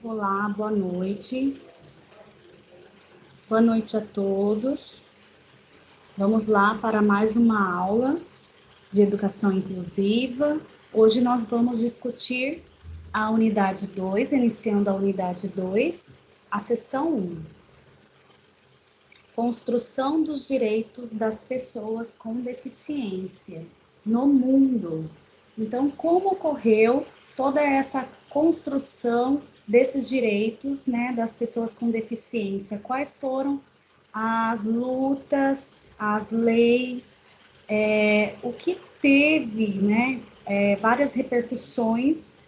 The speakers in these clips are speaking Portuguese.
Olá, boa noite. Boa noite a todos. Vamos lá para mais uma aula de educação inclusiva. Hoje nós vamos discutir a unidade 2, iniciando a unidade 2, a seção 1. Construção dos direitos das pessoas com deficiência no mundo. Então, como ocorreu toda essa construção desses direitos, né, das pessoas com deficiência? Quais foram as lutas, as leis, o que teve, né, várias repercussões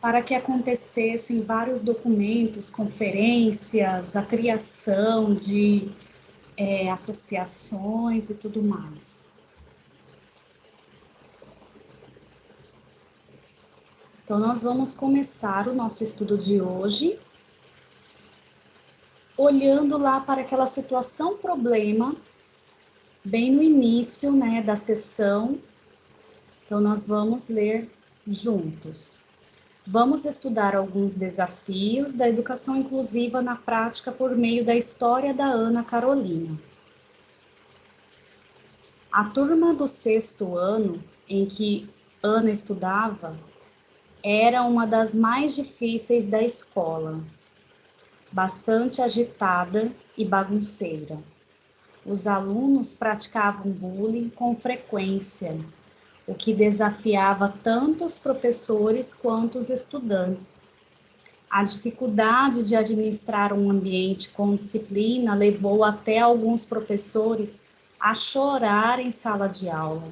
para que acontecessem vários documentos, conferências, a criação de associações e tudo mais. Então, nós vamos começar o nosso estudo de hoje olhando lá para aquela situação problema, bem no início, né, da sessão. Então, nós vamos ler juntos. Vamos estudar alguns desafios da educação inclusiva na prática por meio da história da Ana Carolina. A turma do 6º ano, em que Ana estudava, era uma das mais difíceis da escola, bastante agitada e bagunceira. Os alunos praticavam bullying com frequência, o que desafiava tanto os professores quanto os estudantes. A dificuldade de administrar um ambiente com disciplina levou até alguns professores a chorar em sala de aula,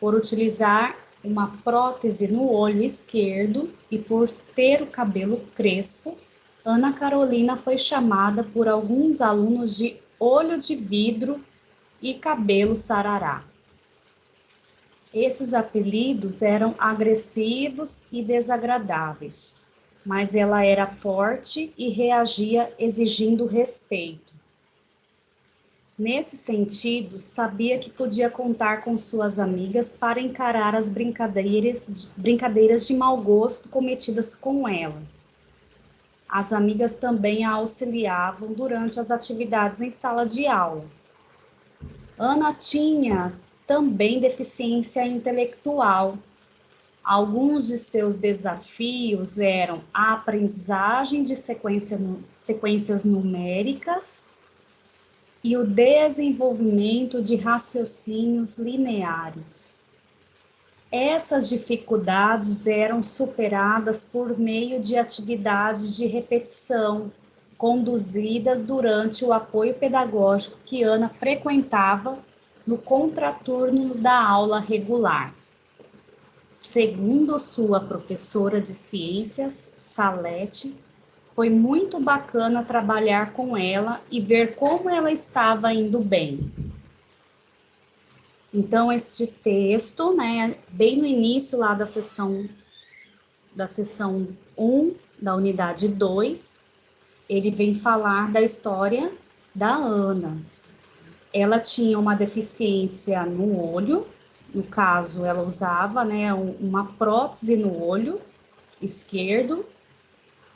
por utilizar uma prótese no olho esquerdo e por ter o cabelo crespo. Ana Carolina foi chamada por alguns alunos de olho de vidro e cabelo sarará. Esses apelidos eram agressivos e desagradáveis, mas ela era forte e reagia exigindo respeito. Nesse sentido, sabia que podia contar com suas amigas para encarar as brincadeiras de mau gosto cometidas com ela. As amigas também a auxiliavam durante as atividades em sala de aula. Ana tinha também deficiência intelectual. Alguns de seus desafios eram a aprendizagem de sequências numéricas e o desenvolvimento de raciocínios lineares. Essas dificuldades eram superadas por meio de atividades de repetição, conduzidas durante o apoio pedagógico que Ana frequentava no contraturno da aula regular. Segundo sua professora de ciências, Salete, foi muito bacana trabalhar com ela e ver como ela estava indo bem. Então, este texto, né, bem no início lá da sessão 1, da unidade 2, ele vem falar da história da Ana. Ela tinha uma deficiência no olho, no caso, ela usava, né, uma prótese no olho esquerdo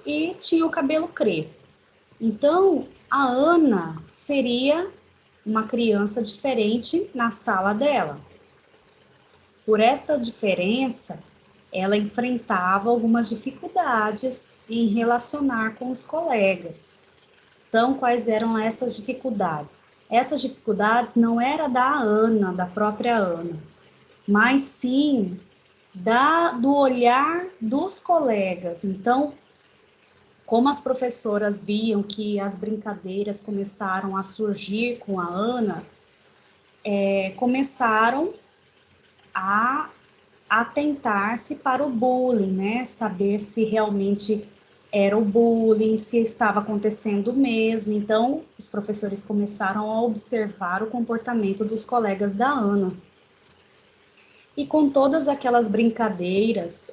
e tinha o cabelo crespo. Então, a Ana seria uma criança diferente na sala dela. Por esta diferença, ela enfrentava algumas dificuldades em relacionar com os colegas. Então, quais eram essas dificuldades? Essas dificuldades não era da Ana, da própria Ana, mas sim do olhar dos colegas. Então, como as professoras viam que as brincadeiras começaram a surgir com a Ana, começaram a atentar-se para o bullying, né? Saber se realmente era o bullying, se estava acontecendo mesmo. Então, os professores começaram a observar o comportamento dos colegas da Ana. E com todas aquelas brincadeiras,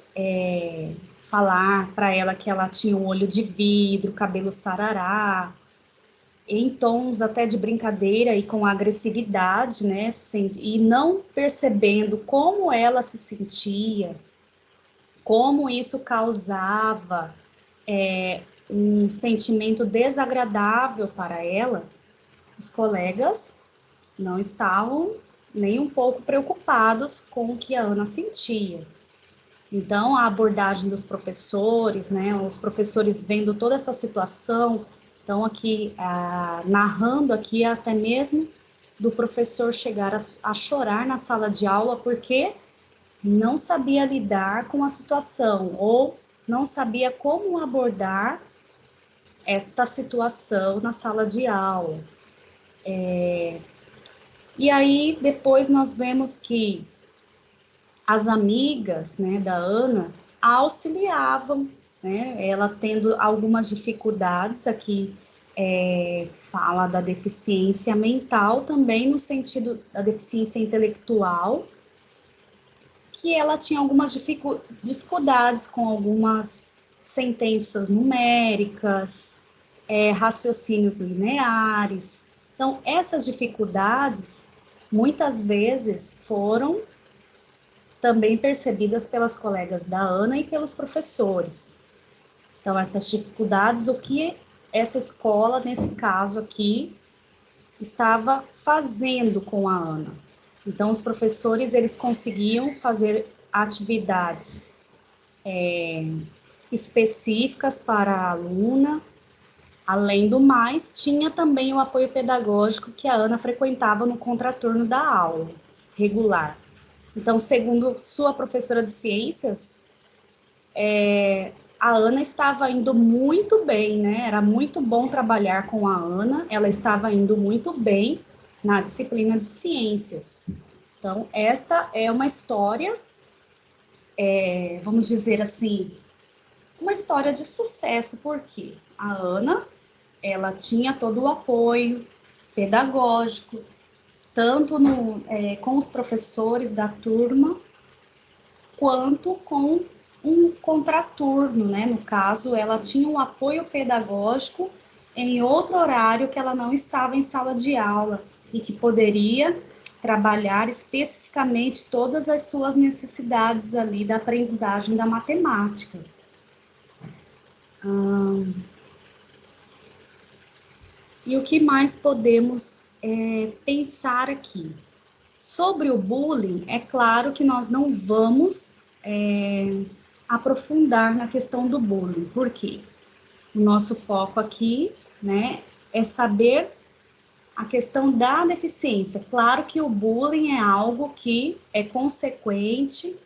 falar para ela que ela tinha um olho de vidro, cabelo sarará, em tons até de brincadeira e com agressividade, né, e não percebendo como ela se sentia, como isso causava um sentimento desagradável para ela, os colegas não estavam nem um pouco preocupados com o que a Ana sentia. Então, a abordagem dos professores, né, os professores vendo toda essa situação, então aqui, narrando aqui até mesmo do professor chegar a chorar na sala de aula porque não sabia lidar com a situação ou não sabia como abordar esta situação na sala de aula. E aí, depois nós vemos que as amigas, né, da Ana a auxiliavam, né, ela tendo algumas dificuldades aqui, fala da deficiência mental também no sentido da deficiência intelectual, que ela tinha algumas dificuldades com algumas sentenças numéricas, raciocínios lineares. Então, essas dificuldades, muitas vezes, foram também percebidas pelas colegas da Ana e pelos professores. Então, essas dificuldades, o que essa escola, nesse caso aqui, estava fazendo com a Ana. Então, os professores, eles conseguiam fazer atividades específicas para a aluna. Além do mais, tinha também o apoio pedagógico que a Ana frequentava no contraturno da aula regular. Então, segundo sua professora de ciências, a Ana estava indo muito bem, né? Era muito bom trabalhar com a Ana, ela estava indo muito bem na disciplina de ciências. Então, esta é uma história, vamos dizer assim, uma história de sucesso, porque a Ana, ela tinha todo o apoio pedagógico, tanto com os professores da turma, quanto com um contraturno, né? No caso, ela tinha um apoio pedagógico em outro horário que ela não estava em sala de aula e que poderia trabalhar especificamente todas as suas necessidades ali da aprendizagem da matemática. E o que mais podemos pensar aqui? Sobre o bullying, é claro que nós não vamos aprofundar na questão do bullying. Por quê? O nosso foco aqui, né, é saber a questão da deficiência. Claro que o bullying é algo que é consequente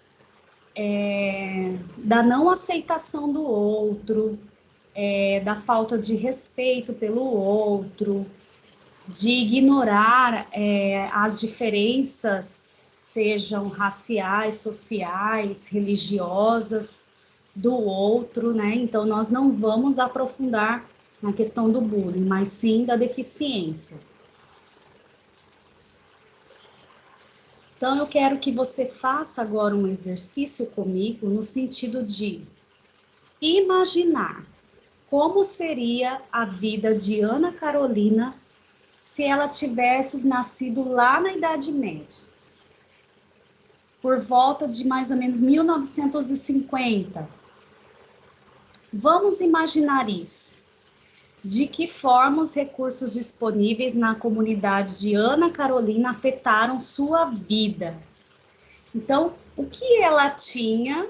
da não aceitação do outro, da falta de respeito pelo outro, de ignorar as diferenças, sejam raciais, sociais, religiosas, do outro, né? Então, nós não vamos aprofundar na questão do bullying, mas sim da deficiência. Então, eu quero que você faça agora um exercício comigo no sentido de imaginar como seria a vida de Ana Carolina se ela tivesse nascido lá na Idade Média, por volta de mais ou menos 1950. Vamos imaginar isso. De que forma os recursos disponíveis na comunidade de Ana Carolina afetaram sua vida? Então, o que ela tinha,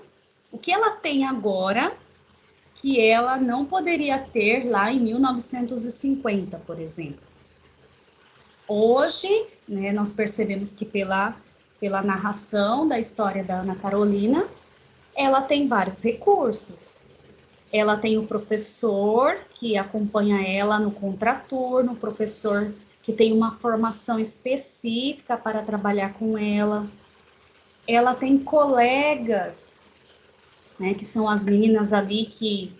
o que ela tem agora, que ela não poderia ter lá em 1950, por exemplo. Hoje, né, nós percebemos que pela narração da história da Ana Carolina, ela tem vários recursos. Ela tem o professor que acompanha ela no contraturno, o professor que tem uma formação específica para trabalhar com ela. Ela tem colegas, né, que são as meninas ali que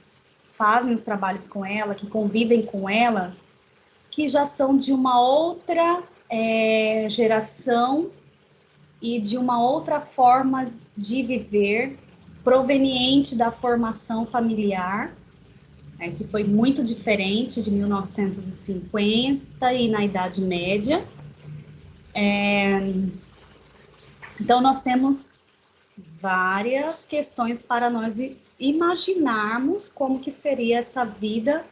fazem os trabalhos com ela, que convivem com ela, que já são de uma outra geração e de uma outra forma de viver, proveniente da formação familiar, né, que foi muito diferente de 1950 e na Idade Média. Então, nós temos várias questões para nós imaginarmos como que seria essa vida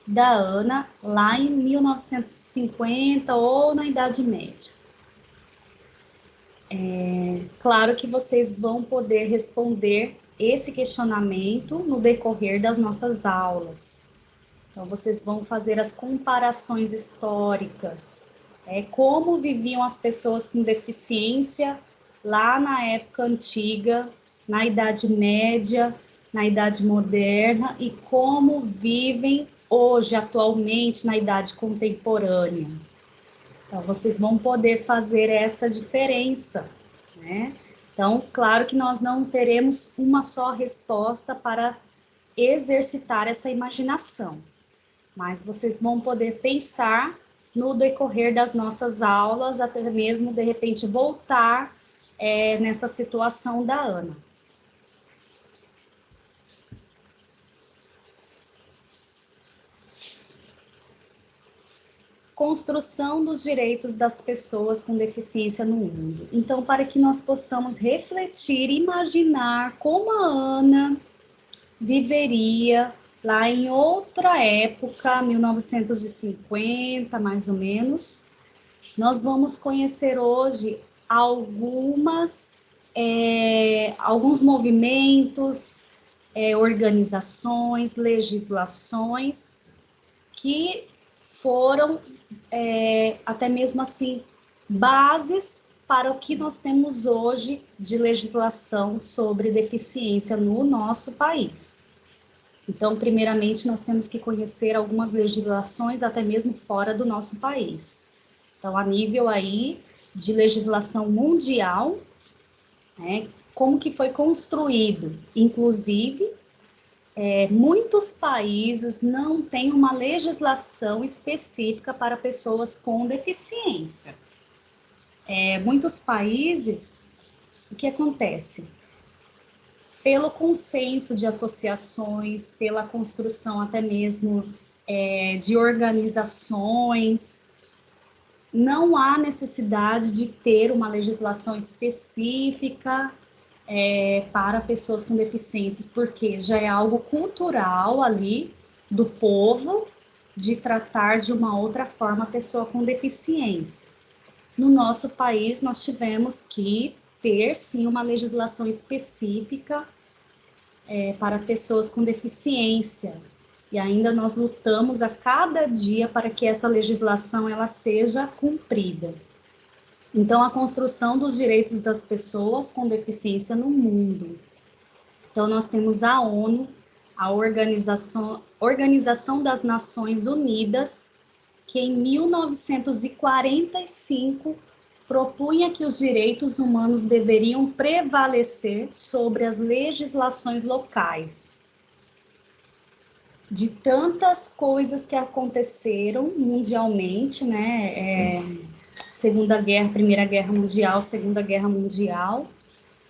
da Ana lá em 1950 ou na Idade Média. Claro que vocês vão poder responder esse questionamento no decorrer das nossas aulas. Então, vocês vão fazer as comparações históricas, como viviam as pessoas com deficiência lá na época antiga, na Idade Média, na Idade Moderna, e como vivem hoje, atualmente, na Idade Contemporânea. Então, vocês vão poder fazer essa diferença, né? Então, claro que nós não teremos uma só resposta para exercitar essa imaginação, mas vocês vão poder pensar no decorrer das nossas aulas, até mesmo, de repente, voltar nessa situação da Ana. Construção dos direitos das pessoas com deficiência no mundo. Então, para que nós possamos refletir, imaginar como a Ana viveria lá em outra época, 1950, mais ou menos, nós vamos conhecer hoje alguns movimentos, organizações, legislações que foram até mesmo assim bases para o que nós temos hoje de legislação sobre deficiência no nosso país. Então, primeiramente, nós temos que conhecer algumas legislações até mesmo fora do nosso país. Então, a nível aí de legislação mundial, como que foi construído, inclusive, muitos países não têm uma legislação específica para pessoas com deficiência. Muitos países, o que acontece? Pelo consenso de associações, pela construção até mesmo de organizações, não há necessidade de ter uma legislação específica para pessoas com deficiências, porque já é algo cultural ali do povo de tratar de uma outra forma a pessoa com deficiência. No nosso país, nós tivemos que ter, sim, uma legislação específica para pessoas com deficiência, e ainda nós lutamos a cada dia para que essa legislação ela seja cumprida. Então, a construção dos direitos das pessoas com deficiência no mundo. Então, nós temos a ONU, a Organização das Nações Unidas, que em 1945 propunha que os direitos humanos deveriam prevalecer sobre as legislações locais. De tantas coisas que aconteceram mundialmente, né? Segunda Guerra, Primeira Guerra Mundial, Segunda Guerra Mundial,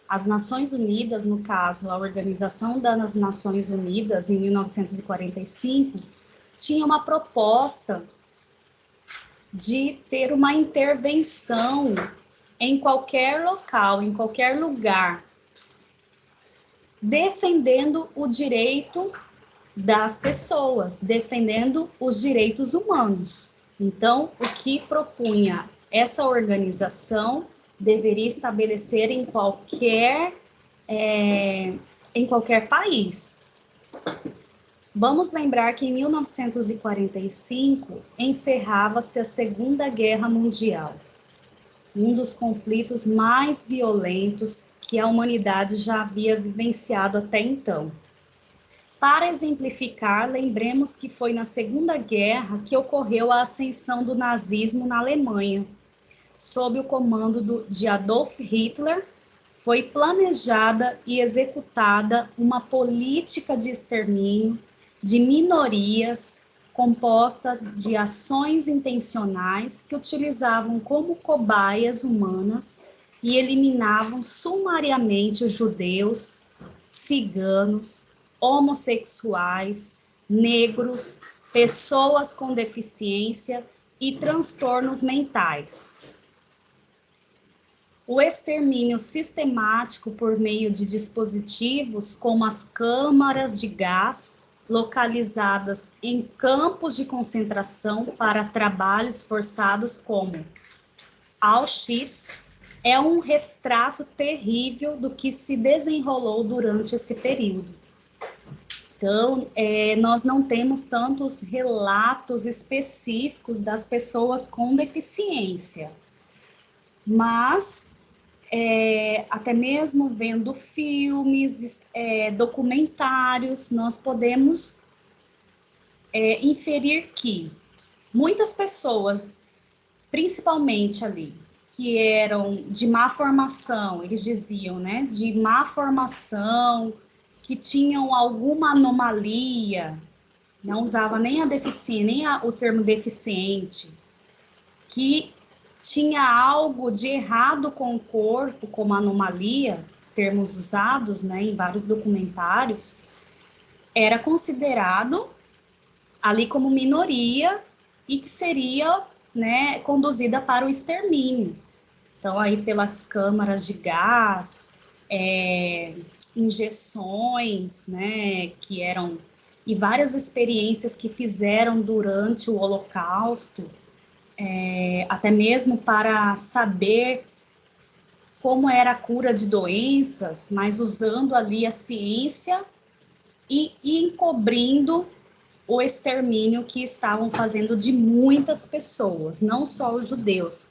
as Nações Unidas, no caso, a Organização das Nações Unidas, em 1945, tinha uma proposta de ter uma intervenção em qualquer local, em qualquer lugar, defendendo o direito das pessoas, defendendo os direitos humanos. Então, o que propunha essa organização deveria estabelecer em qualquer país. Vamos lembrar que em 1945 encerrava-se a Segunda Guerra Mundial, um dos conflitos mais violentos que a humanidade já havia vivenciado até então. Para exemplificar, lembremos que foi na Segunda Guerra que ocorreu a ascensão do nazismo na Alemanha. Sob o comando de Adolf Hitler, foi planejada e executada uma política de extermínio de minorias composta de ações intencionais que utilizavam como cobaias humanas e eliminavam sumariamente os judeus, ciganos, homossexuais, negros, pessoas com deficiência e transtornos mentais. o extermínio sistemático por meio de dispositivos como as câmaras de gás, localizadas em campos de concentração para trabalhos forçados como Auschwitz, é um retrato terrível do que se desenrolou durante esse período. Então, nós não temos tantos relatos específicos das pessoas com deficiência, mas até mesmo vendo filmes, documentários, nós podemos inferir que muitas pessoas, principalmente ali, que eram de má formação, eles diziam, né, de má formação, que tinham alguma anomalia, não usava nem a deficiência, nem o termo deficiente, que tinha algo de errado com o corpo, como anomalia, termos usados, né, em vários documentários, era considerado ali como minoria e que seria, né, conduzida para o extermínio. Então, aí pelas câmaras de gás, injeções, né, que eram, e várias experiências que fizeram durante o Holocausto, até mesmo para saber como era a cura de doenças, mas usando ali a ciência e encobrindo o extermínio que estavam fazendo de muitas pessoas, não só os judeus,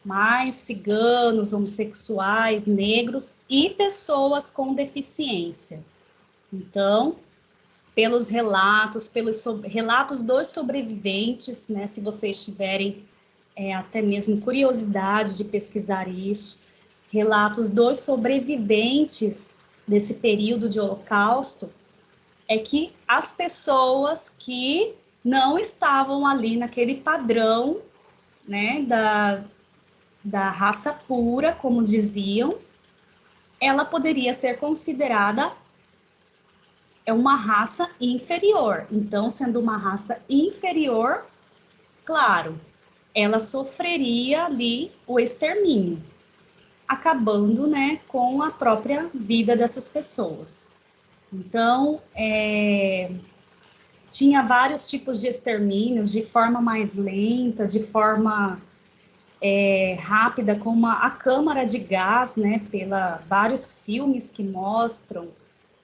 mas ciganos, homossexuais, negros e pessoas com deficiência. Então, pelos relatos dos sobreviventes, né, se vocês tiverem até mesmo curiosidade de pesquisar isso, relatos dos sobreviventes desse período de Holocausto, é que as pessoas que não estavam ali naquele padrão, né, da raça pura, como diziam, ela poderia ser considerada uma raça inferior. Então, sendo uma raça inferior, claro, ela sofreria ali o extermínio, acabando, né, com a própria vida dessas pessoas. Então, tinha vários tipos de extermínios, de forma mais lenta, de forma rápida, como a câmara de gás, né, vários filmes que mostram.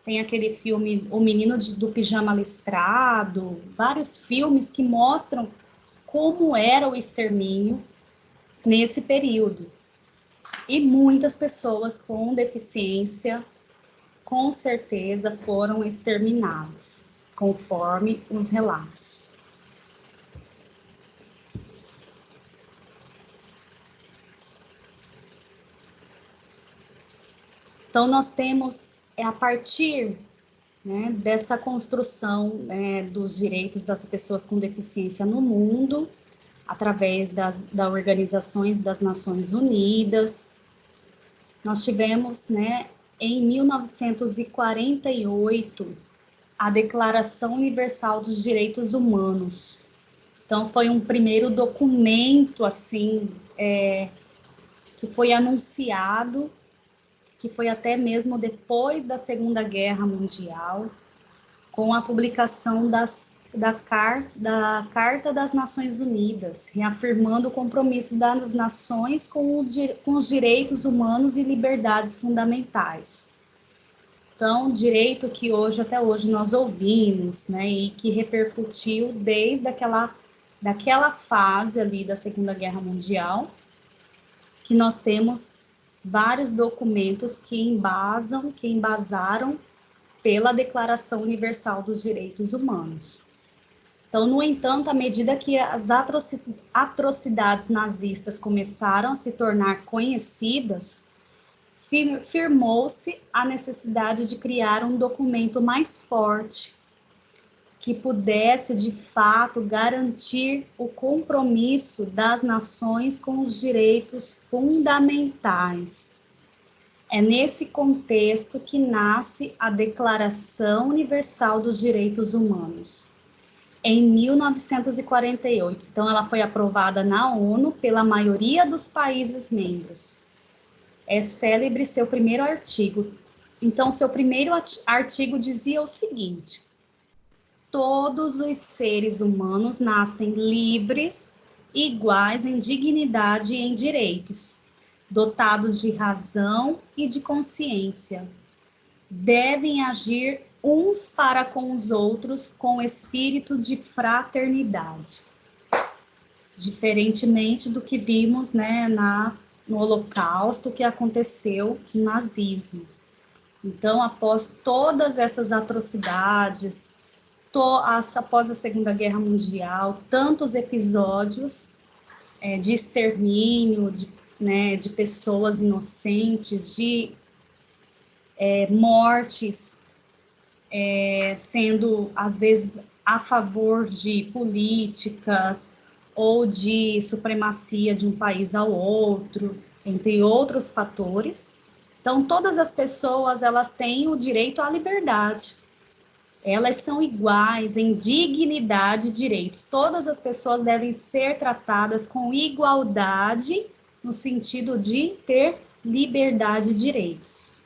Tem aquele filme O Menino do Pijama Listrado, vários filmes que mostram como era o extermínio nesse período. E muitas pessoas com deficiência, com certeza, foram exterminadas, conforme os relatos. Então, nós temos, a partir, né, dessa construção, né, dos direitos das pessoas com deficiência no mundo, através das Organizações das Nações Unidas, nós tivemos, né, em 1948, a Declaração Universal dos Direitos Humanos. Então, foi um primeiro documento, assim, que foi anunciado, que foi até mesmo depois da Segunda Guerra Mundial, com a publicação da Carta das Nações Unidas, reafirmando o compromisso das nações com os direitos humanos e liberdades fundamentais. Então, direito que até hoje nós ouvimos, né, e que repercutiu desde daquela fase ali da Segunda Guerra Mundial, que nós temos vários documentos que embasaram pela Declaração Universal dos Direitos Humanos. Então, no entanto, à medida que as atrocidades nazistas começaram a se tornar conhecidas, firmou-se a necessidade de criar um documento mais forte, que pudesse, de fato, garantir o compromisso das nações com os direitos fundamentais. É nesse contexto que nasce a Declaração Universal dos Direitos Humanos, em 1948. Então, ela foi aprovada na ONU pela maioria dos países membros. É célebre seu primeiro artigo. Então, seu primeiro artigo dizia o seguinte: todos os seres humanos nascem livres, iguais em dignidade e em direitos, dotados de razão e de consciência. Devem agir uns para com os outros com espírito de fraternidade. Diferentemente do que vimos, né, no Holocausto, que aconteceu no nazismo. Então, após todas essas atrocidades, após a Segunda Guerra Mundial, tantos episódios de extermínio, de pessoas inocentes, de mortes, sendo, às vezes, a favor de políticas ou de supremacia de um país ao outro, entre outros fatores. Então, todas as pessoas, elas têm o direito à liberdade. Elas são iguais em dignidade e direitos. Todas as pessoas devem ser tratadas com igualdade, no sentido de ter liberdade e direitos.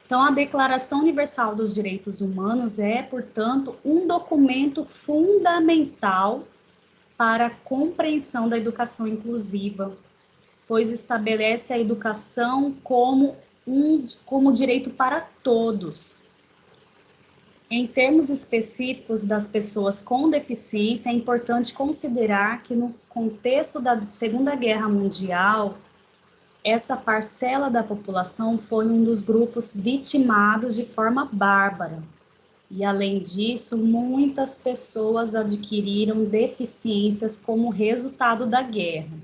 Então, a Declaração Universal dos Direitos Humanos é, portanto, um documento fundamental para a compreensão da educação inclusiva, pois estabelece a educação como direito para todos. Em termos específicos das pessoas com deficiência, é importante considerar que no contexto da Segunda Guerra Mundial, essa parcela da população foi um dos grupos vitimados de forma bárbara. E, além disso, muitas pessoas adquiriram deficiências como resultado da guerra.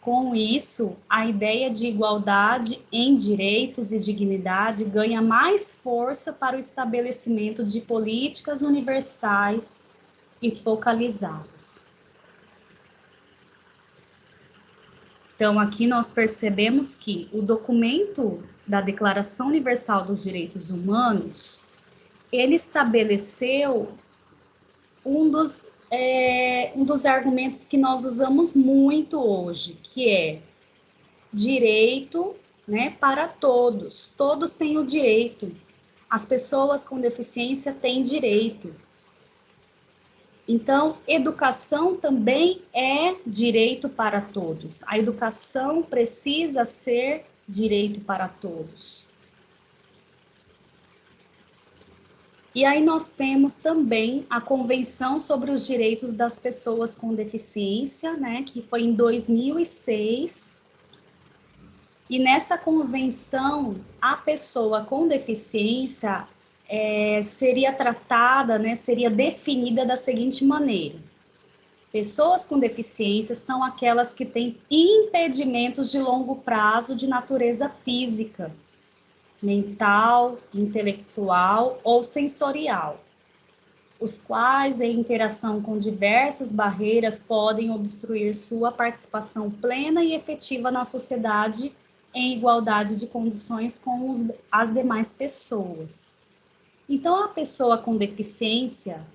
Com isso, a ideia de igualdade em direitos e dignidade ganha mais força para o estabelecimento de políticas universais e focalizadas. Então, aqui nós percebemos que o documento da Declaração Universal dos Direitos Humanos, ele estabeleceu um dos argumentos que nós usamos muito hoje, que é direito, né, para todos. Todos têm o direito. As pessoas com deficiência têm direito. Então, educação também é direito para todos. A educação precisa ser direito para todos. E aí nós temos também a Convenção sobre os Direitos das Pessoas com Deficiência, né, que foi em 2006. E nessa convenção, a pessoa com deficiência seria tratada, né, seria definida da seguinte maneira: pessoas com deficiência são aquelas que têm impedimentos de longo prazo de natureza física, mental, intelectual ou sensorial, os quais, em interação com diversas barreiras, podem obstruir sua participação plena e efetiva na sociedade em igualdade de condições com as demais pessoas. Então, a pessoa com deficiência,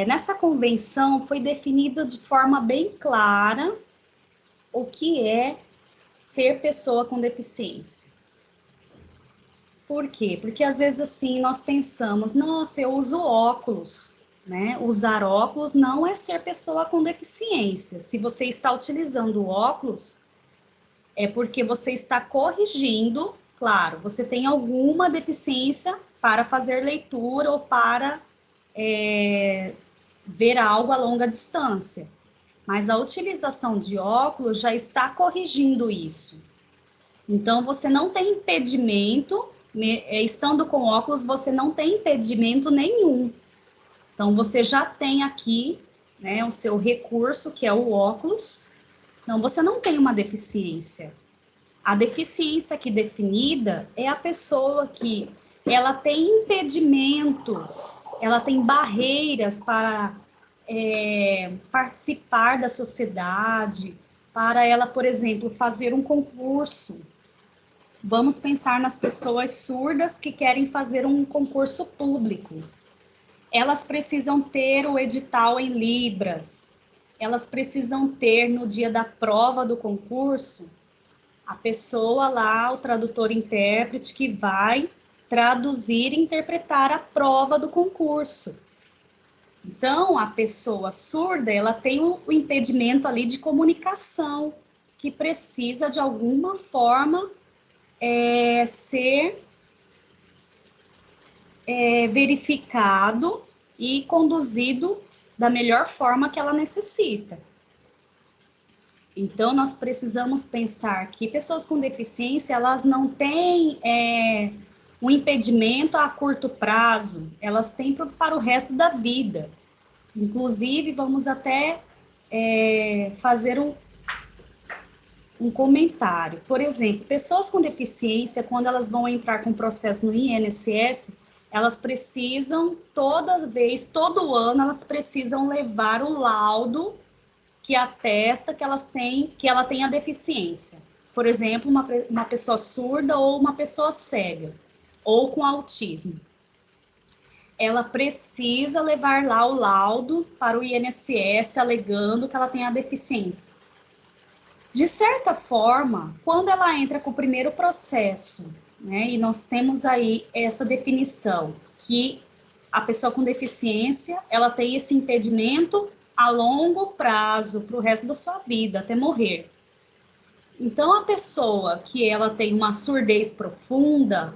nessa convenção foi definido de forma bem clara o que é ser pessoa com deficiência. Por quê? Porque às vezes assim nós pensamos, nossa, eu uso óculos, né? Usar óculos não é ser pessoa com deficiência. Se você está utilizando óculos, é porque você está corrigindo, claro, você tem alguma deficiência para fazer leitura ou para ver algo a longa distância. Mas a utilização de óculos já está corrigindo isso. Então, você não tem impedimento, estando com óculos, você não tem impedimento nenhum. Então, você já tem aqui, né, o seu recurso, que é o óculos. Então, você não tem uma deficiência. A deficiência aqui definida é a pessoa que ela tem impedimentos, ela tem barreiras para participar da sociedade, para ela, por exemplo, fazer um concurso. Vamos pensar nas pessoas surdas que querem fazer um concurso público. Elas precisam ter o edital em Libras, elas precisam ter no dia da prova do concurso a pessoa lá, o tradutor-intérprete, que vai traduzir e interpretar a prova do concurso. Então, a pessoa surda, ela tem o impedimento ali de comunicação, que precisa, de alguma forma, ser verificado e conduzido da melhor forma que ela necessita. Então, nós precisamos pensar que pessoas com deficiência, elas não têm um impedimento a curto prazo, elas têm para o resto da vida. Inclusive, vamos até fazer um comentário. Por exemplo, pessoas com deficiência, quando elas vão entrar com processo no INSS, elas precisam, todo ano, elas precisam levar o laudo que atesta que ela tem a deficiência. Por exemplo, uma pessoa surda ou uma pessoa cega, ou com autismo. Ela precisa levar lá o laudo para o INSS alegando que ela tem a deficiência. De certa forma, quando ela entra com o primeiro processo, né, e nós temos aí essa definição, que a pessoa com deficiência, ela tem esse impedimento a longo prazo, para o resto da sua vida, até morrer. Então, a pessoa que ela tem uma surdez profunda,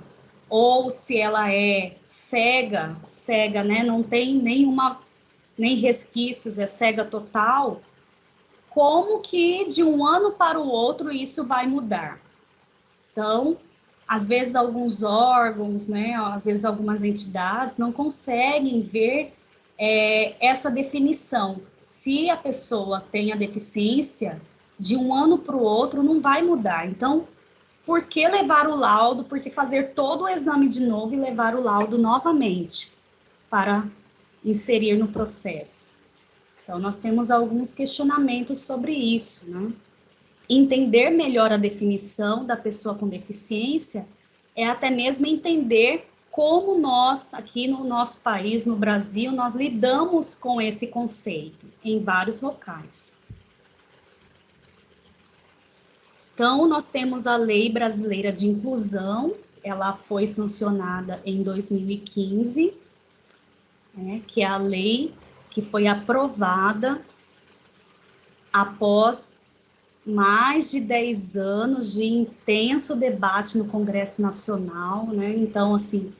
ou se ela é cega, né, não tem nem resquícios, é cega total, como que de um ano para o outro isso vai mudar? Então, às vezes alguns órgãos, né, às vezes algumas entidades não conseguem ver essa definição. Se a pessoa tem a deficiência, de um ano para o outro não vai mudar. Então, por que levar o laudo? Por que fazer todo o exame de novo e levar o laudo novamente para inserir no processo? Então, nós temos alguns questionamentos sobre isso, né? Entender melhor a definição da pessoa com deficiência é até mesmo entender como nós, aqui no nosso país, no Brasil, nós lidamos com esse conceito em vários locais. Então, nós temos a Lei Brasileira de Inclusão, ela foi sancionada em 2015, né, que é a lei que foi aprovada após mais de 10 anos de intenso debate no Congresso Nacional, né? Então, assim,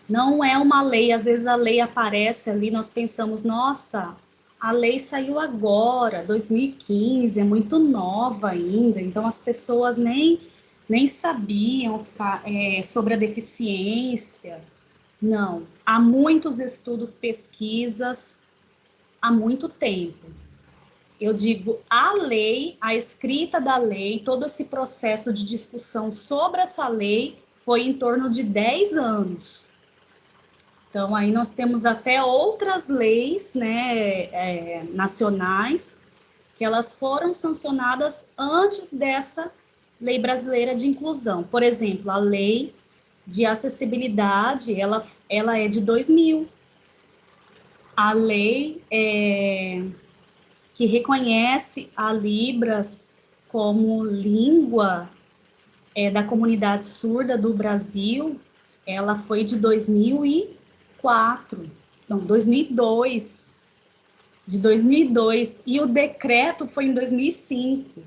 não é uma lei, às vezes a lei aparece ali, nós pensamos, nossa, a lei saiu agora, 2015, é muito nova ainda, então as pessoas nem sabiam sobre a deficiência. Não, há muitos estudos, pesquisas, há muito tempo. Eu digo, a lei, a escrita da lei, todo esse processo de discussão sobre essa lei foi em torno de 10 anos. Então, aí nós temos até outras leis, né, nacionais, que elas foram sancionadas antes dessa Lei Brasileira de Inclusão. Por exemplo, a Lei de Acessibilidade, ela é de 2000. A lei que reconhece a Libras como língua da comunidade surda do Brasil, ela foi de 2004, não, 2002, de 2002, e o decreto foi em 2005.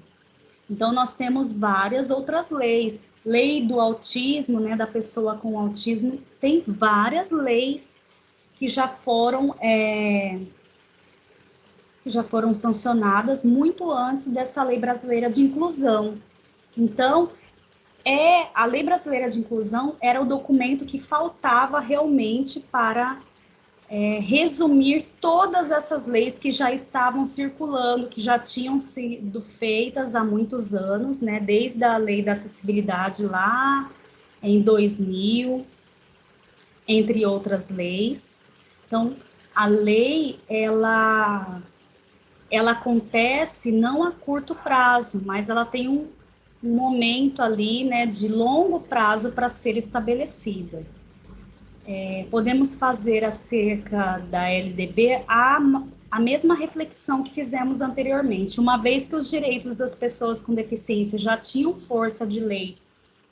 Então, nós temos várias outras leis. Lei do autismo, né, da pessoa com autismo, tem várias leis que já foram sancionadas muito antes dessa Lei Brasileira de Inclusão. Então, a Lei Brasileira de Inclusão era o documento que faltava realmente para resumir todas essas leis que já estavam circulando, que já tinham sido feitas há muitos anos, né, desde a Lei da Acessibilidade lá em 2000, entre outras leis. Então, a lei, ela acontece não a curto prazo, mas ela tem um momento ali, né, de longo prazo para ser estabelecida. Podemos fazer acerca da LDB, há a mesma reflexão que fizemos anteriormente. Uma vez que os direitos das pessoas com deficiência já tinham força de lei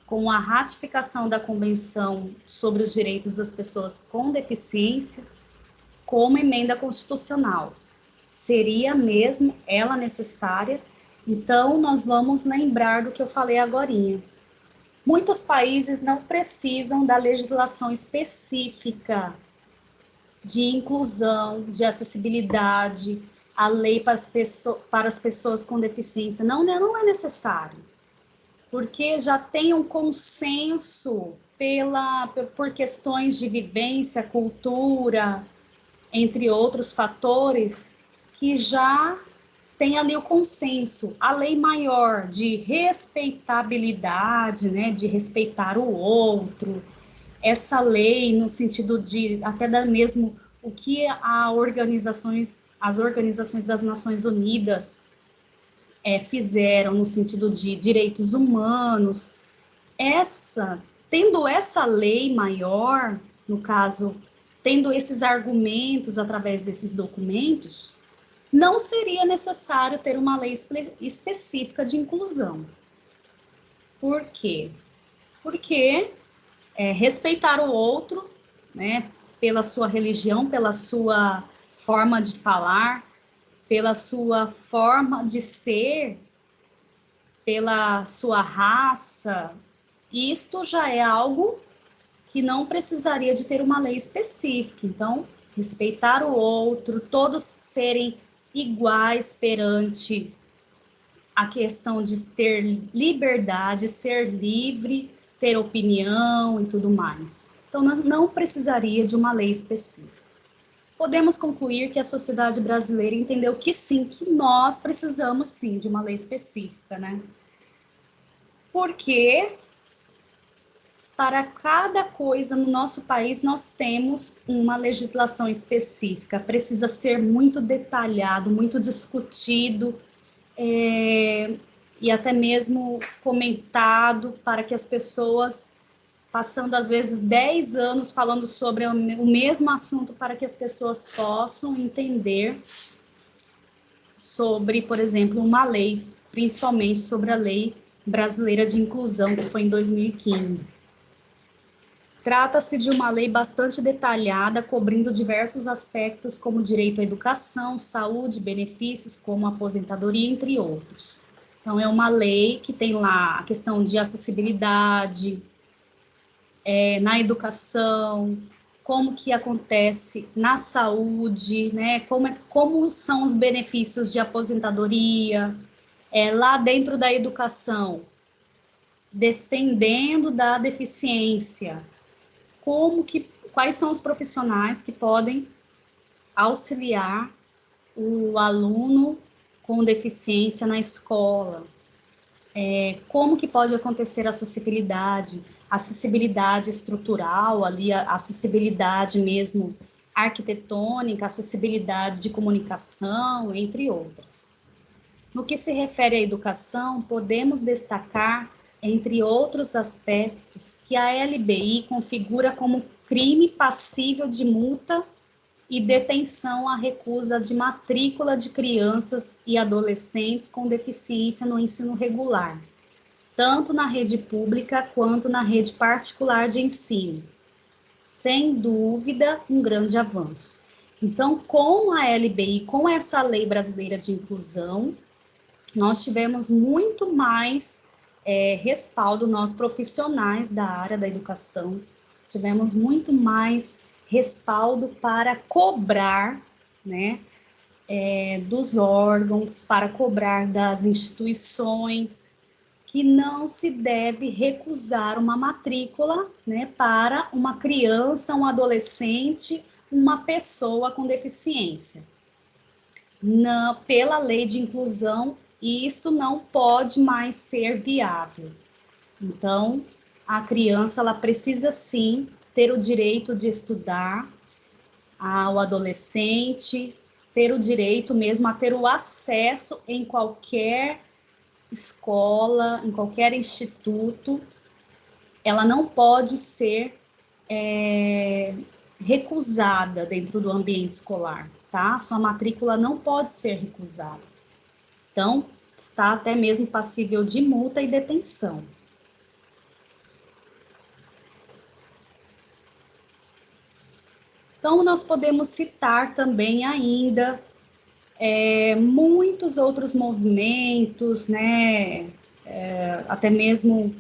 com a ratificação da Convenção sobre os Direitos das Pessoas com Deficiência, como emenda constitucional. Seria mesmo ela necessária? Então, nós vamos lembrar do que eu falei agorinha. Muitos países não precisam da legislação específica de inclusão, de acessibilidade, a lei para as pessoas com deficiência. Não é necessário, porque já tem um consenso por questões de vivência, cultura, entre outros fatores, que já tem ali o consenso, a lei maior de respeitabilidade, né, de respeitar o outro, essa lei no sentido de até dar mesmo o que as organizações das Nações Unidas fizeram no sentido de direitos humanos, tendo essa lei maior, no caso, tendo esses argumentos através desses documentos, não seria necessário ter uma lei específica de inclusão. Por quê? Porque respeitar o outro, né, pela sua religião, pela sua forma de falar, pela sua forma de ser, pela sua raça, isto já é algo que não precisaria de ter uma lei específica. Então, respeitar o outro, todos serem iguais perante a questão de ter liberdade, ser livre, ter opinião e tudo mais. Então, não precisaria de uma lei específica. Podemos concluir que a sociedade brasileira entendeu que sim, que nós precisamos sim de uma lei específica, né? Porque para cada coisa no nosso país nós temos uma legislação específica, precisa ser muito detalhado, muito discutido, e até mesmo comentado para que as pessoas, passando às vezes 10 anos falando sobre o mesmo assunto, para que as pessoas possam entender sobre, por exemplo, uma lei, principalmente sobre a Lei Brasileira de Inclusão, que foi em 2015. Trata-se de uma lei bastante detalhada, cobrindo diversos aspectos como direito à educação, saúde, benefícios como aposentadoria, entre outros. Então, é uma lei que tem lá a questão de acessibilidade na educação, como que acontece na saúde, né? Como são os benefícios de aposentadoria, lá dentro da educação, dependendo da deficiência, quais são os profissionais que podem auxiliar o aluno com deficiência na escola, como que pode acontecer a acessibilidade estrutural, ali, a acessibilidade mesmo arquitetônica, acessibilidade de comunicação, entre outras. No que se refere à educação, podemos destacar, entre outros aspectos, que a LBI configura como crime passível de multa e detenção à recusa de matrícula de crianças e adolescentes com deficiência no ensino regular, tanto na rede pública quanto na rede particular de ensino. Sem dúvida, um grande avanço. Então, com a LBI, com essa Lei Brasileira de Inclusão, nós tivemos muito mais respaldo, nós profissionais da área da educação, tivemos muito mais respaldo para cobrar, né, dos órgãos, para cobrar das instituições, que não se deve recusar uma matrícula, né, para uma criança, um adolescente, uma pessoa com deficiência. Pela lei de inclusão, isso não pode mais ser viável. Então, a criança ela precisa sim ter o direito de estudar, ao adolescente ter o direito mesmo a ter o acesso em qualquer escola, em qualquer instituto. Ela não pode ser recusada dentro do ambiente escolar. tá? Sua matrícula não pode ser recusada. Então, está até mesmo passível de multa e detenção. Então, nós podemos citar também ainda muitos outros movimentos, né? Até mesmo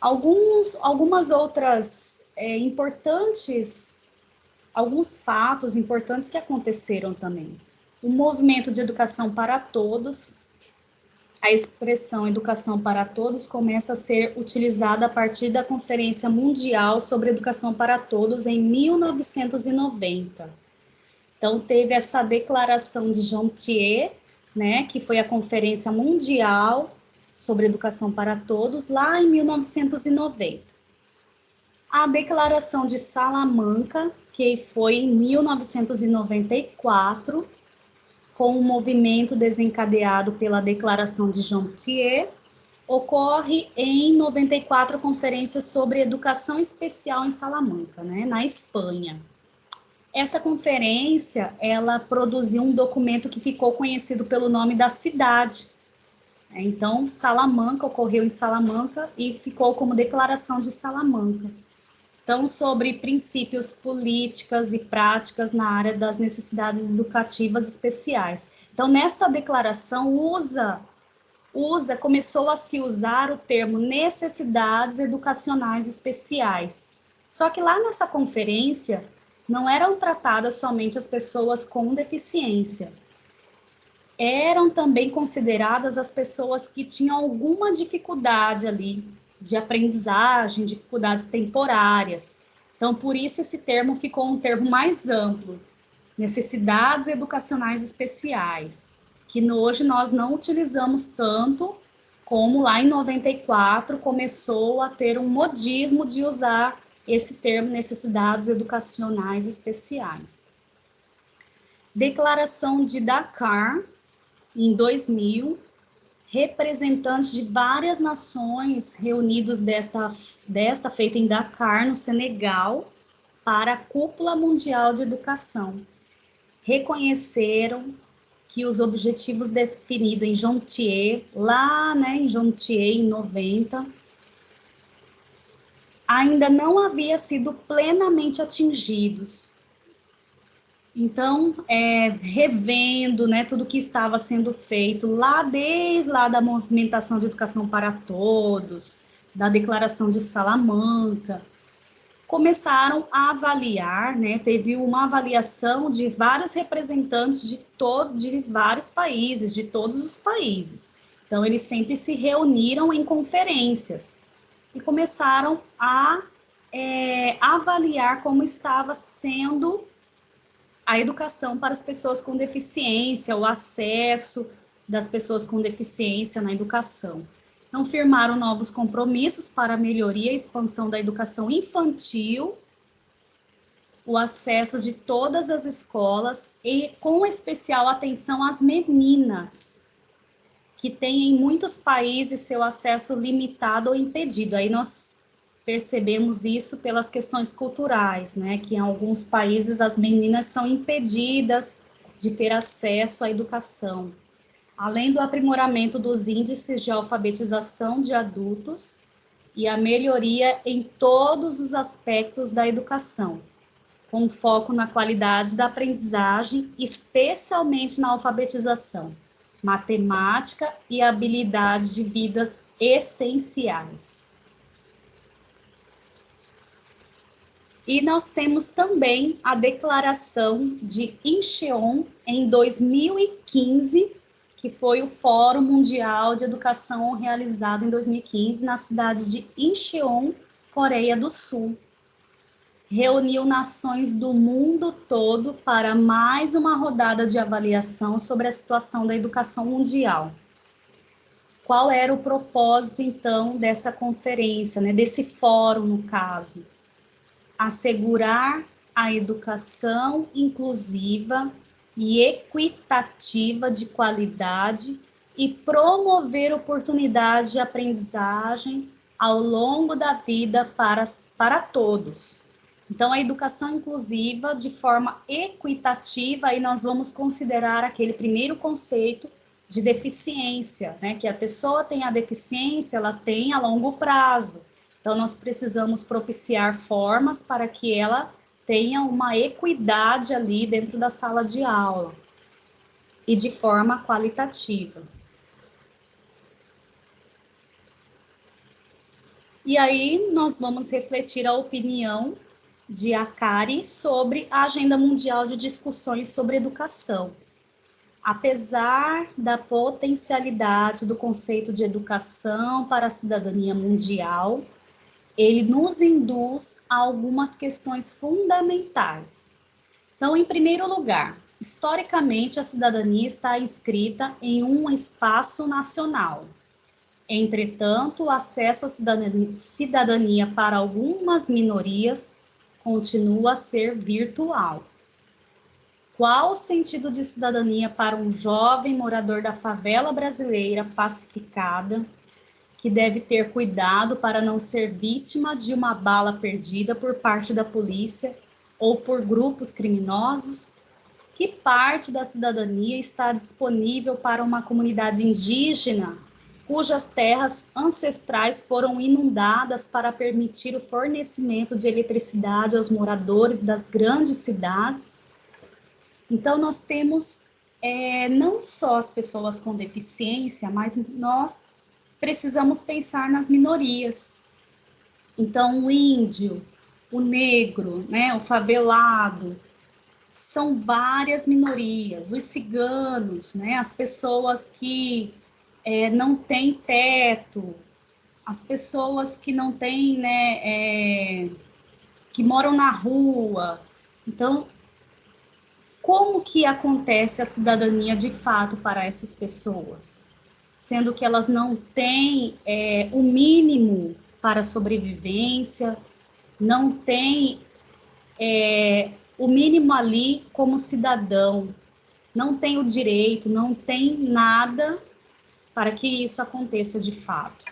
algumas outras alguns fatos importantes que aconteceram também. O movimento de educação para todos, a expressão educação para todos começa a ser utilizada a partir da Conferência Mundial sobre Educação para Todos em 1990. Então, teve essa declaração de Jontier, né, que foi a Conferência Mundial sobre Educação para Todos, lá em 1990. A Declaração de Salamanca, que foi em 1994, com o movimento desencadeado pela Declaração de Jontier, ocorre em 94 a Conferência sobre Educação Especial em Salamanca, né, na Espanha. Essa conferência, ela produziu um documento que ficou conhecido pelo nome da cidade. Então, Salamanca, ocorreu em Salamanca e ficou como Declaração de Salamanca. Então, sobre princípios, políticas e práticas na área das necessidades educativas especiais. Então, nesta declaração, começou a se usar o termo necessidades educacionais especiais. Só que lá nessa conferência, não eram tratadas somente as pessoas com deficiência. Eram também consideradas as pessoas que tinham alguma dificuldade ali de aprendizagem, dificuldades temporárias. Então, por isso esse termo ficou um termo mais amplo, necessidades educacionais especiais, que hoje nós não utilizamos tanto como lá em 94 começou a ter um modismo de usar esse termo necessidades educacionais especiais. Declaração de Dakar, em 2000, representantes de várias nações reunidos desta feita em Dakar, no Senegal, para a Cúpula Mundial de Educação. Reconheceram que os objetivos definidos em Jontier, lá em Jontier, em 90, ainda não haviam sido plenamente atingidos. Então, revendo, né, tudo que estava sendo feito desde lá da movimentação de educação para todos, da Declaração de Salamanca, começaram a avaliar, né, teve uma avaliação de vários representantes de vários países, de todos os países. Então, eles sempre se reuniram em conferências e começaram a avaliar como estava sendo a educação para as pessoas com deficiência, o acesso das pessoas com deficiência na educação. Então, firmaram novos compromissos para a melhoria e expansão da educação infantil, o acesso de todas as escolas e com especial atenção às meninas, que têm em muitos países seu acesso limitado ou impedido. Aí nós percebemos isso pelas questões culturais, né, que em alguns países as meninas são impedidas de ter acesso à educação. Além do aprimoramento dos índices de alfabetização de adultos e a melhoria em todos os aspectos da educação, com foco na qualidade da aprendizagem, especialmente na alfabetização, matemática e habilidades de vidas essenciais. E nós temos também a Declaração de Incheon, em 2015, que foi o Fórum Mundial de Educação realizado em 2015 na cidade de Incheon, Coreia do Sul. Reuniu nações do mundo todo para mais uma rodada de avaliação sobre a situação da educação mundial. Qual era o propósito, então, dessa conferência, né, desse fórum, no caso? Assegurar a educação inclusiva e equitativa de qualidade e promover oportunidades de aprendizagem ao longo da vida para todos, Então, a educação inclusiva, de forma equitativa, aí nós vamos considerar aquele primeiro conceito de deficiência, né? Que a pessoa tem a deficiência, ela tem a longo prazo. Então, nós precisamos propiciar formas para que ela tenha uma equidade ali dentro da sala de aula e de forma qualitativa. E aí, nós vamos refletir a opinião de Akari sobre a Agenda Mundial de Discussões sobre Educação. Apesar da potencialidade do conceito de educação para a cidadania mundial, ele nos induz a algumas questões fundamentais. Então, em primeiro lugar, historicamente, a cidadania está inscrita em um espaço nacional. Entretanto, o acesso à cidadania para algumas minorias continua a ser virtual. Qual o sentido de cidadania para um jovem morador da favela brasileira pacificada, que deve ter cuidado para não ser vítima de uma bala perdida por parte da polícia ou por grupos criminosos? Que parte da cidadania está disponível para uma comunidade indígena cujas terras ancestrais foram inundadas para permitir o fornecimento de eletricidade aos moradores das grandes cidades? Então, nós temos não só as pessoas com deficiência, mas nós precisamos pensar nas minorias. Então, o índio, o negro, né, o favelado, são várias minorias, os ciganos, né, as pessoas que não têm teto, as pessoas que não têm, né, que moram na rua. Então, como que acontece a cidadania de fato para essas pessoas? Sendo que elas não têm o mínimo para a sobrevivência, não têm o mínimo ali como cidadão, não tem o direito, não tem nada para que isso aconteça de fato.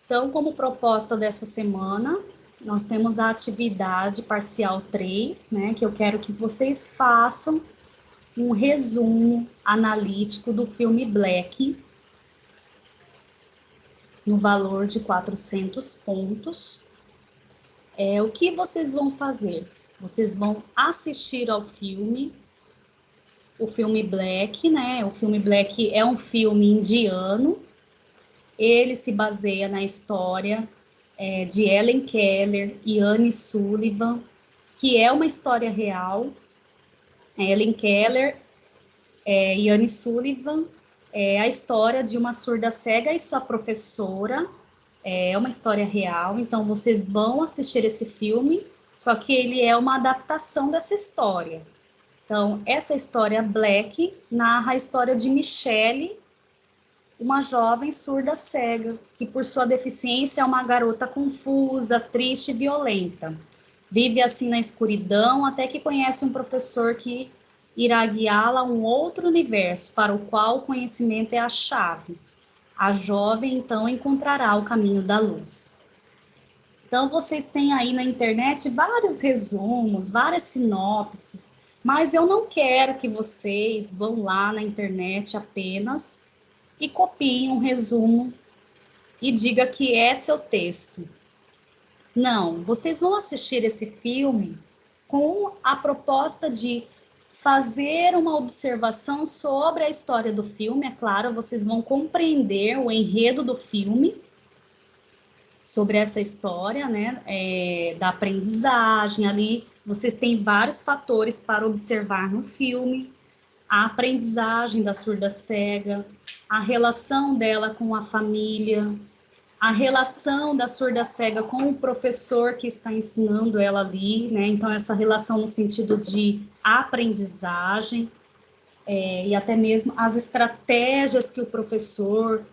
Então, como proposta dessa semana, nós temos a atividade parcial 3, né, que eu quero que vocês façam um resumo analítico do filme Black, no valor de 400 pontos. O que vocês vão fazer? Vocês vão assistir ao filme, o filme Black, né? O filme Black é um filme indiano. Ele se baseia na história de Helen Keller e Anne Sullivan, que é uma história real. Helen Keller e Anne Sullivan é a história de uma surda cega e sua professora. É uma história real, então vocês vão assistir esse filme, só que ele é uma adaptação dessa história. Então, essa história Black narra a história de Michelle, uma jovem surda cega, que por sua deficiência é uma garota confusa, triste e violenta. Vive assim na escuridão até que conhece um professor que irá guiá-la a um outro universo, para o qual o conhecimento é a chave. A jovem, então, encontrará o caminho da luz. Então, vocês têm aí na internet vários resumos, várias sinopses, mas eu não quero que vocês vão lá na internet apenas e copiem um resumo e diga que esse é o texto. Não, vocês vão assistir esse filme com a proposta de fazer uma observação sobre a história do filme. É claro, vocês vão compreender o enredo do filme sobre essa história, né, da aprendizagem. Ali vocês têm vários fatores para observar no filme: a aprendizagem da surda cega, a relação dela com a família, a relação da surda cega com o professor que está ensinando ela ali, né? Então, essa relação no sentido de aprendizagem, e até mesmo as estratégias que o professor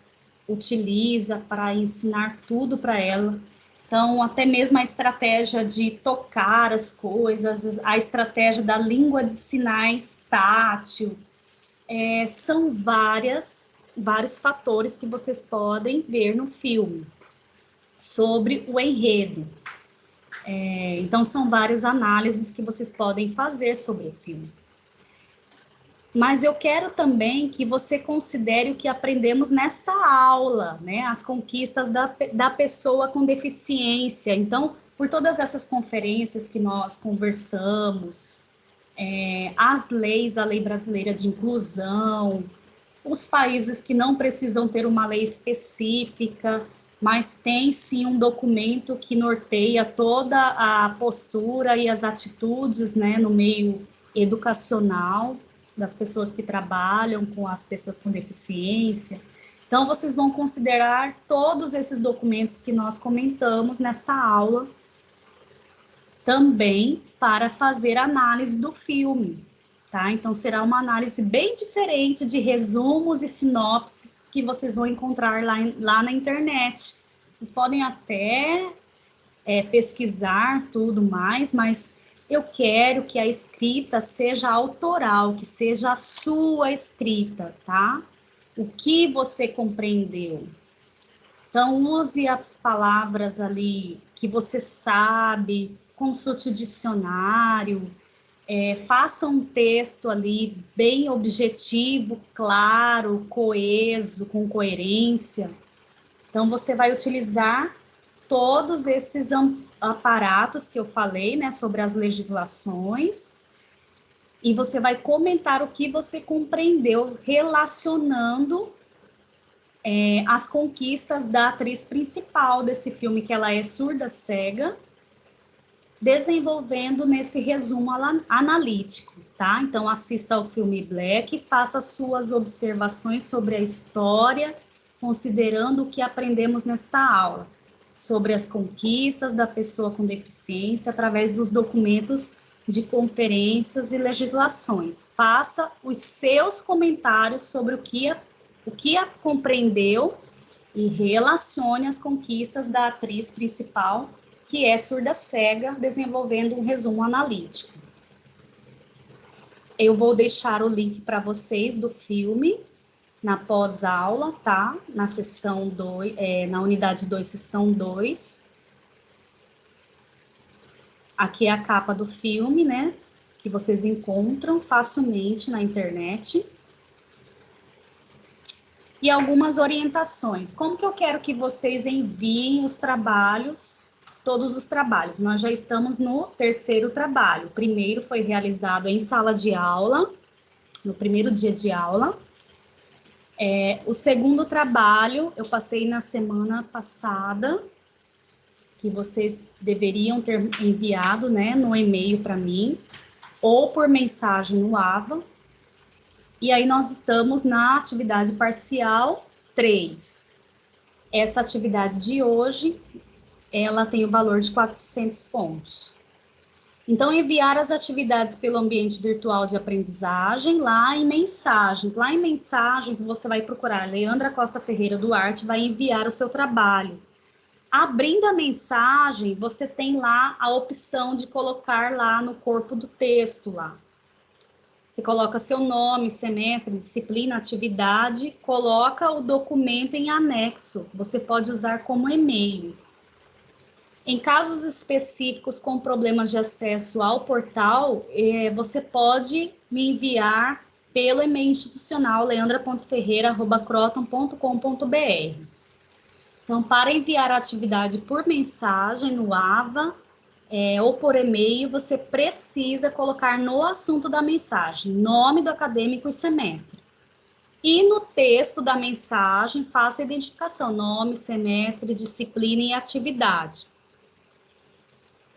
utiliza para ensinar tudo para ela. Então, até mesmo a estratégia de tocar as coisas, a estratégia da língua de sinais tátil, são várias vários fatores que vocês podem ver no filme sobre o enredo. Então, são várias análises que vocês podem fazer sobre o filme. Mas eu quero também que você considere o que aprendemos nesta aula, né? As conquistas da pessoa com deficiência. Então, por todas essas conferências que nós conversamos, as leis, a lei brasileira de inclusão, os países que não precisam ter uma lei específica, mas tem sim um documento que norteia toda a postura e as atitudes, né, no meio educacional das pessoas que trabalham com as pessoas com deficiência. Então, vocês vão considerar todos esses documentos que nós comentamos nesta aula, também para fazer análise do filme, tá? Então, será uma análise bem diferente de resumos e sinopses que vocês vão encontrar lá na internet. Vocês podem até pesquisar tudo mais, mas eu quero que a escrita seja autoral, que seja a sua escrita, tá? O que você compreendeu. Então, use as palavras ali que você sabe, consulte o dicionário, faça um texto ali bem objetivo, claro, coeso, com coerência. Então, você vai utilizar todos esses aparatos que eu falei, né, sobre as legislações, e você vai comentar o que você compreendeu relacionando as conquistas da atriz principal desse filme, que ela é surda-cega, desenvolvendo nesse resumo analítico, tá? Então, assista ao filme Black, faça suas observações sobre a história, considerando o que aprendemos nesta aula, sobre as conquistas da pessoa com deficiência através dos documentos de conferências e legislações. Faça os seus comentários sobre o que compreendeu e relacione as conquistas da atriz principal, que é surda-cega, desenvolvendo um resumo analítico. Eu vou deixar o link para vocês do filme na pós-aula, tá? Na sessão 2, na unidade 2, sessão 2. Aqui é a capa do filme, né? Que vocês encontram facilmente na internet. E algumas orientações. Como que eu quero que vocês enviem os trabalhos, todos os trabalhos? Nós já estamos no terceiro trabalho. O primeiro foi realizado em sala de aula, no primeiro dia de aula. O segundo trabalho eu passei na semana passada, que vocês deveriam ter enviado, né, no e-mail para mim, ou por mensagem no AVA. E aí nós estamos na atividade parcial 3. Essa atividade de hoje, ela tem o valor de 400 pontos. Então, enviar as atividades pelo ambiente virtual de aprendizagem, lá em mensagens. Lá em mensagens, você vai procurar Leandra Costa Ferreira Duarte, vai enviar o seu trabalho. Abrindo a mensagem, você tem lá a opção de colocar lá no corpo do texto, lá. Você coloca seu nome, semestre, disciplina, atividade, coloca o documento em anexo. Você pode usar como e-mail. Em casos específicos com problemas de acesso ao portal, você pode me enviar pelo e-mail institucional leandra.ferreira@croton.com.br. Então, para enviar a atividade por mensagem no AVA, ou por e-mail, você precisa colocar no assunto da mensagem, nome do acadêmico e semestre. E no texto da mensagem, faça a identificação, nome, semestre, disciplina e atividade.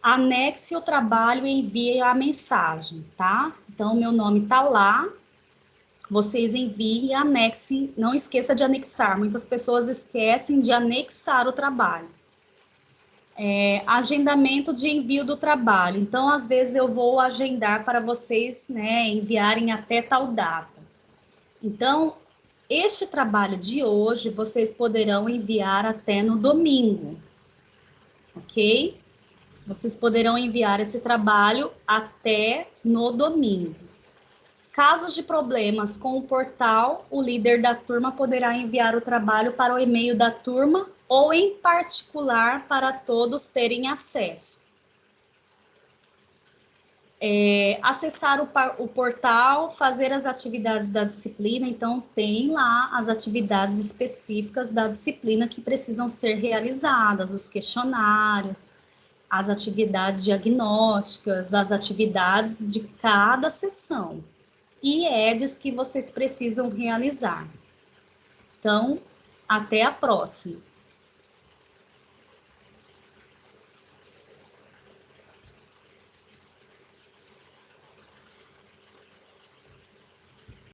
Anexe o trabalho e envie a mensagem, tá? Então, meu nome tá lá, vocês enviem e anexem, não esqueça de anexar, muitas pessoas esquecem de anexar o trabalho. Agendamento de envio do trabalho. Então, às vezes eu vou agendar para vocês, né, enviarem até tal data. Então, este trabalho de hoje, vocês poderão enviar até no domingo, ok? Vocês poderão enviar esse trabalho até no domingo. Casos de problemas com o portal, o líder da turma poderá enviar o trabalho para o e-mail da turma ou em particular para todos terem acesso. Acessar o portal, fazer as atividades da disciplina, então tem lá as atividades específicas da disciplina que precisam ser realizadas, os questionários, as atividades diagnósticas, as atividades de cada sessão e EDs que vocês precisam realizar. Então, até a próxima.